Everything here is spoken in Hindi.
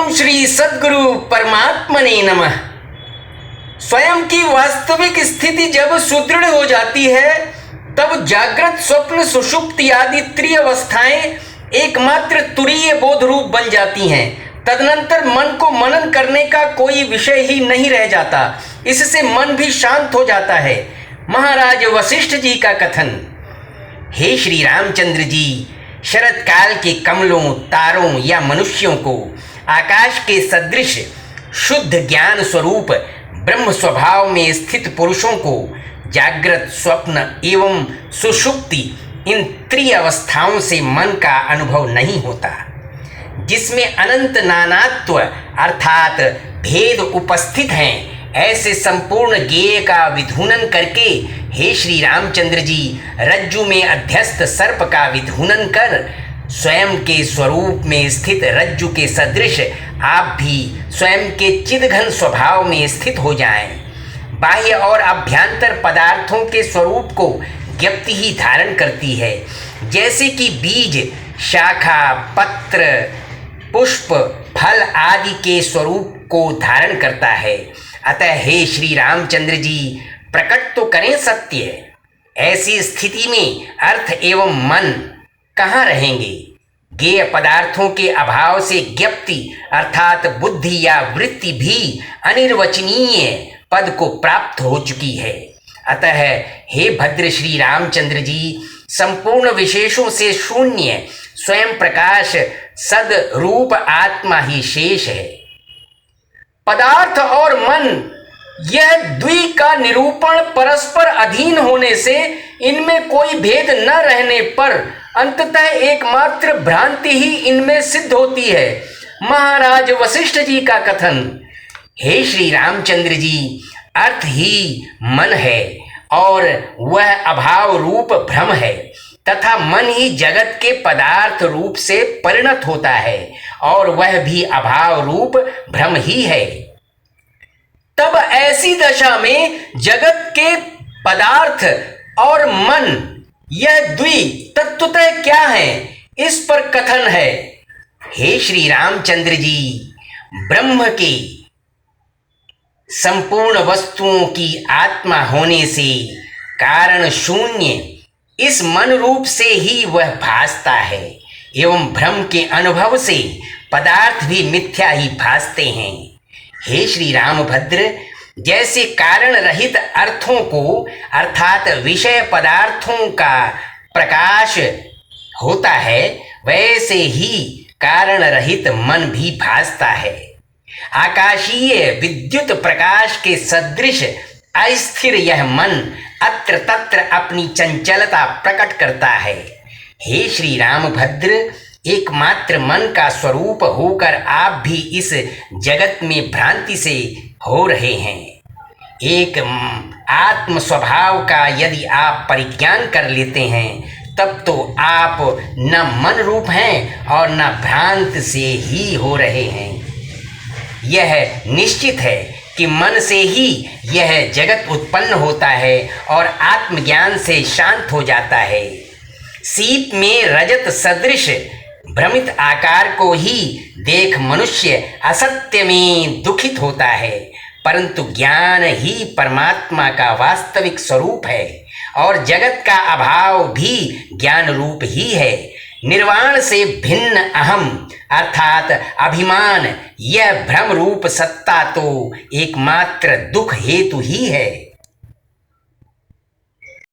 ओम श्री सद्गुरु परमात्मने नमः। स्वयं की वास्तविक स्थिति जब सुदृढ़ हो जाती है तब जागृत, स्वप्न, सुषुप्ति आदि त्रिअवस्थाएं एकमात्र तुरीय बोध रूप बन जाती हैं। तदनंतर मन को मनन करने का कोई विषय ही नहीं रह जाता। इससे मन भी शांत हो जाता है। महाराज वशिष्ठ जी का कथन। हे श्री रामचंद्र जी, शरद काल के कमलों, तारों या मनुष्यों को आकाश के सदृश शुद्ध ज्ञान स्वरूप ब्रह्म स्वभाव में स्थित पुरुषों को जागृत, स्वप्न एवं सुषुप्ति इन त्रिअवस्थाओं से मन का अनुभव नहीं होता, जिसमें अनंत नानात्व अर्थात भेद उपस्थित हैं। ऐसे संपूर्ण ज्ञेय का विधूनन करके हे श्री रामचंद्र जी, रज्जु में अध्यस्त सर्प का विधूनन कर स्वयं के स्वरूप में स्थित रज्जु के सदृश आप भी स्वयं के चिदघन स्वभाव में स्थित हो जाएं। बाह्य और अभ्यंतर पदार्थों के स्वरूप को ज्ञप्ति ही धारण करती है, जैसे कि बीज शाखा, पत्र, पुष्प, फल आदि के स्वरूप को धारण करता है। अतः हे श्री रामचंद्र जी, प्रकट तो करें सत्य। ऐसी स्थिति में अर्थ एवं मन कहाँ रहेंगे? ज्ञेय पदार्थों के अभाव से ज्ञप्ति अर्थात बुद्धि या वृत्ति भी अनिर्वचनीय पद को प्राप्त हो चुकी है। अतः हे भद्र श्री रामचंद्र जी, संपूर्ण विशेषों से शून्य स्वयं प्रकाश सद रूप आत्मा ही शेष है। पदार्थ और मन, यह द्वि का निरूपण परस्पर अधीन होने से इनमें कोई भेद न रहने पर अंततः एकमात्र भ्रांति ही इनमें सिद्ध होती है। महाराज वशिष्ठ जी का कथन। हे श्री रामचंद्र जी, अर्थ ही मन है और वह अभाव रूप भ्रम है तथा मन ही जगत के पदार्थ रूप से परिणत होता है और वह भी अभाव रूप भ्रम ही है। तब ऐसी दशा में जगत के पदार्थ और मन, यह द्वि तत्वतः क्या है, इस पर कथन है। हे श्री रामचंद्र जी, ब्रह्म के संपूर्ण वस्तुओं की आत्मा होने से कारण शून्य इस मन रूप से ही वह भासता है एवं भ्रम के अनुभव से पदार्थ भी मिथ्या ही भासते हैं। हे श्री रामभद्र, जैसे कारण रहित अर्थों को अर्थात विषय पदार्थों का प्रकाश होता है, वैसे ही कारण रहित मन भी भासता है। आकाशीय विद्युत प्रकाश के सदृश अस्थिर यह मन अत्र तत्र अपनी चंचलता प्रकट करता है। हे श्री रामभद्र, एकमात्र मन का स्वरूप होकर आप भी इस जगत में भ्रांति से हो रहे हैं। एक आत्म स्वभाव का यदि आप परिज्ञान कर लेते हैं तब तो आप न मन रूप हैं और न भ्रांत से ही हो रहे हैं। यह निश्चित है कि मन से ही यह जगत उत्पन्न होता है और आत्मज्ञान से शांत हो जाता है। सीप में रजत सदृश भ्रमित आकार को ही देख मनुष्य असत्य में दुखित होता है, परंतु ज्ञान ही परमात्मा का वास्तविक स्वरूप है और जगत का अभाव भी ज्ञान रूप ही है। निर्वाण से भिन्न अहम अर्थात अभिमान, यह भ्रम रूप सत्ता तो एकमात्र दुख हेतु ही है।